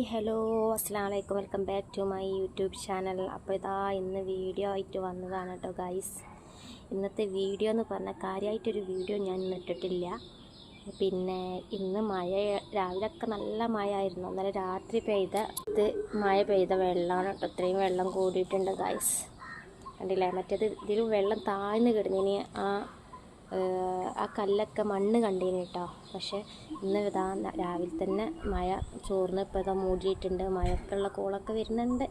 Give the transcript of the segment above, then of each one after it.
Hello അസ്സലാമു അലൈക്കും. Welcome back to my YouTube channel. അപ്പോൾ ഇതാ ഇന്ന് വീഡിയോ ആയിട്ട് വന്നതാണ് കേട്ടോ ഗൈസ്. ഇന്നത്തെ വീഡിയോ എന്ന് പറഞ്ഞാൽ കാര്യമായിട്ടൊരു വീഡിയോ ഞാൻ ഇട്ടിട്ടില്ല. പിന്നെ ഇന്ന് മഴ, രാവിലെയൊക്കെ നല്ല മഴ ആയിരുന്നു. ഇന്നലെ രാത്രി മഴ പെയ്ത വെള്ളമാണ് കേട്ടോ. ഇത്രയും വെള്ളം കൂടിയിട്ടുണ്ട് ഗൈസ്, കണ്ടില്ലേ? മറ്റേത് ഇതിലും വെള്ളം താഴ്ന്നു കിടന്നിനി. ആ കല്ലൊക്കെ മണ്ണ് കണ്ടീന് കേട്ടോ. പക്ഷേ ഇന്ന് ഇതാ രാവിലെ തന്നെ മഴ ചോർന്ന് ഇപ്പോൾ ഇതാ മൂടിയിട്ടുണ്ട്. മഴക്കുള്ള കോളൊക്കെ വരുന്നുണ്ട്.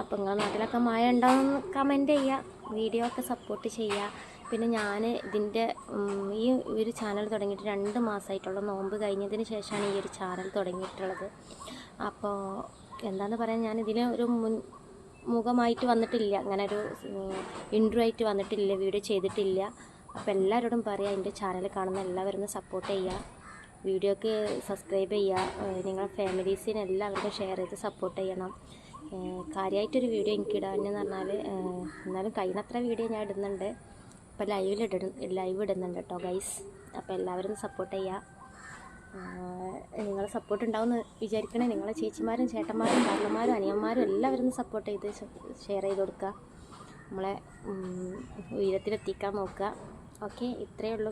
അപ്പോൾ നിങ്ങളുടെ നാട്ടിലൊക്കെ മഴ ഉണ്ടാവുമെന്ന് കമൻറ്റ് ചെയ്യുക, വീഡിയോ ഒക്കെ സപ്പോർട്ട് ചെയ്യുക. പിന്നെ ഞാൻ ഇതിൻ്റെ ഈ ഒരു ചാനൽ തുടങ്ങിയിട്ട് 2 മാസമായിട്ടുള്ള നോമ്പ് കഴിഞ്ഞതിന് ശേഷമാണ് ഈ ഒരു ചാനൽ തുടങ്ങിയിട്ടുള്ളത്. അപ്പോൾ എന്താണെന്ന് പറയാൻ, ഞാനിതിൽ ഒരു മുഖമായിട്ട് വന്നിട്ടില്ല, അങ്ങനെ ഒരു ഇൻട്രോ ആയിട്ട് വന്നിട്ടില്ല, വീഡിയോ ചെയ്തിട്ടില്ല. അപ്പോൾ എല്ലാവരോടും പറയാം, എൻ്റെ ചാനൽ കാണുന്ന എല്ലാവരും ഒന്ന് സപ്പോർട്ട് ചെയ്യുക, വീഡിയോക്ക് സബ്സ്ക്രൈബ് ചെയ്യുക, നിങ്ങളുടെ ഫാമിലീസിന് എല്ലാവർക്കും ഷെയർ ചെയ്ത് സപ്പോർട്ട് ചെയ്യണം. കാര്യമായിട്ടൊരു വീഡിയോ എനിക്ക് ഇടാനെന്ന് പറഞ്ഞാൽ, എന്നാലും കഴിയുന്നത്ര വീഡിയോ ഞാൻ ഇടുന്നുണ്ട്. ഇപ്പോൾ ലൈവ് ഇടുന്നുണ്ട് കേട്ടോ ഗൈസ്. അപ്പോൾ എല്ലാവരും സപ്പോർട്ട് ചെയ്യുക. നിങ്ങളെ സപ്പോർട്ട് ഉണ്ടാവുമെന്ന് വിചാരിക്കണേ. നിങ്ങളെ ചേച്ചിമാരും ചേട്ടന്മാരും കാരണന്മാരും അനിയന്മാരും എല്ലാവരും സപ്പോർട്ട് ചെയ്ത് ഷെയർ ചെയ്ത് കൊടുക്കുക, നമ്മളെ ഉയരത്തിലെത്തിക്കാൻ നോക്കുക. ഓക്കെ, ഇത്രയേ ഉള്ളൂ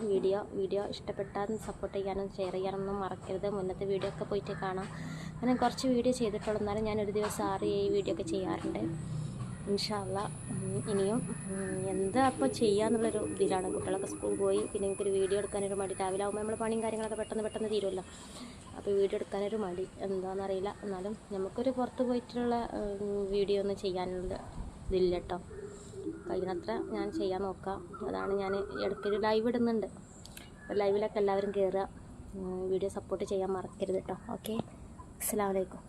വീഡിയോ ഇഷ്ടപ്പെട്ടാൽ സപ്പോർട്ട് ചെയ്യാനും ഷെയർ ചെയ്യാനൊന്നും മറക്കരുത്. മുന്നത്തെ വീഡിയോ ഒക്കെ പോയിട്ട് കാണാം. അങ്ങനെ കുറച്ച് വീഡിയോ ചെയ്തിട്ടുള്ളൂ, എന്നാലും ഞാനൊരു ദിവസം 6-7 വീഡിയോ ഒക്കെ ചെയ്യാറുണ്ട് ഇൻഷാ അല്ലാഹ്. ഇനിയും എന്താ അപ്പോൾ ചെയ്യാന്നുള്ളൊരു ഇതിലാണ്. കുട്ടികളൊക്കെ സ്കൂൾ പോയി, പിന്നെ എനിക്കൊരു വീഡിയോ എടുക്കാനൊരു മടി. രാവിലെ ആകുമ്പോൾ നമ്മൾ പണിയും കാര്യങ്ങളൊക്കെ പെട്ടെന്ന് തീരുമല്ലോ. അപ്പോൾ വീഡിയോ എടുക്കാനൊരു മടി, എന്താണെന്നറിയില്ല. എന്നാലും നമുക്കൊരു പുറത്ത് പോയിട്ടുള്ള വീഡിയോ ഒന്നും ചെയ്യാനുള്ള ഇതില്ല കേട്ടോ. കഴിയുന്നത്ര ഞാൻ ചെയ്യാൻ നോക്കാം. അതാണ് ഞാൻ ഇടയ്ക്കൊരു ലൈവ് ഇടുന്നുണ്ട്. അപ്പോൾ ലൈവിലൊക്കെ എല്ലാവരും കയറുക, വീഡിയോ സപ്പോർട്ട് ചെയ്യാൻ മറക്കരുത് കേട്ടോ. ഓക്കെ, അസ്സലാമു അലൈക്കും.